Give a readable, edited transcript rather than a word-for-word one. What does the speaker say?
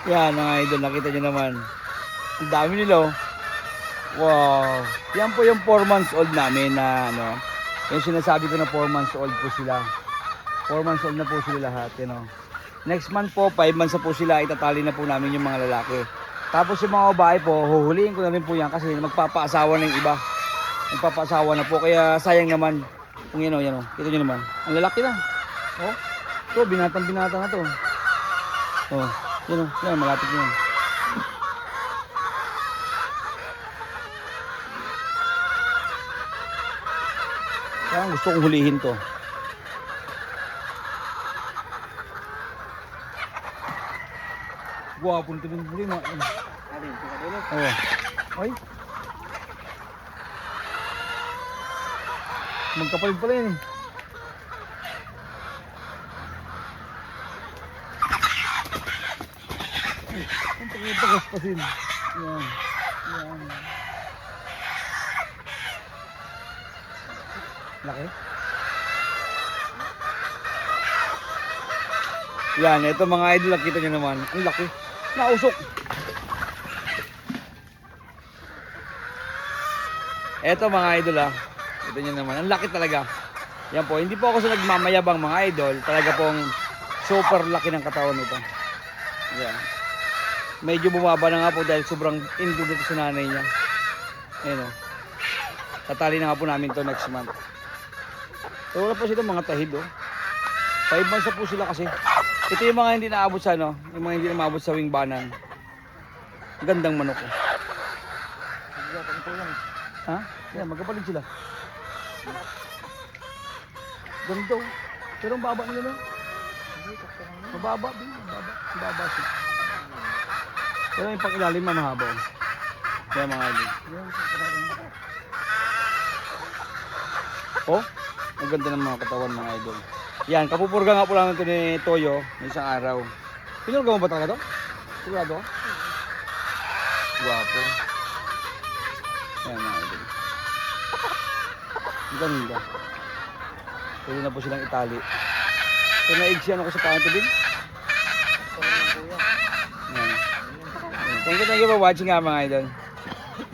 Yan mga idol, nakita nyo naman. Ang dami nila oh. Wow. Yan po yung 4 months old namin na ano. Yung sinasabi ko na 4 months old po sila. 4 months old na po sila lahat. You know. Next month po, 5 months na po sila. Itatali na po namin yung mga lalaki. Tapos yung mga babae po, huhuliin ko na rin po yan kasi magpapaasawa na yung iba. Magpapaasawa na po. Kaya sayang naman. Kung yan o, yan o. Kita nyo naman. Ang lalaki na. Oh. Ito, binatang-binata na to. Oh. Yan o. Yan, malapit yan. Kaya gusto kong hulihin to. Guwapo nito yung huli mo. Oh. Ay. Magkapalit pala yun eh. Ang pagkakaspasin. Yan. Yan. Laki. Yan, ito mga idol, nakita nyo naman. Ang laki. Nausok. Ito mga idol ah. Ito nyo naman. Ang laki talaga. Yan po. Hindi po ako sa nagmamayabang mga idol. Talaga pong super laki ng katawan nito. Yan. Medyo bumaba na nga po dahil sobrang indog ito sa nanay niya. Ayan o. Tatali na nga po namin to next month. So wala po sila mga tahid oh. 5 months na po sila kasi. Ito yung mga hindi naabot sa ano. Yung mga hindi naabot sa wingbanan. Gandang manok oh. Ha? Yan, magkapalit sila. Ganito. Pero ang baba nila no? Mababa din. Mababa siya. Pero yung pang-ilalim mahaba. Kaya mga idol. Oh, ang ganda ng mga katawan mga idol. Yan, kapupurga nga po lang ito ni Toyo ng isang araw. Pinurga mo ba talaga ito? Sigurado? Guwapo. Yan mga idol. Ang ganda. Pwede na po silang itali. So naigsiyan ako sa panto din. Thank you for watching nga mga idol.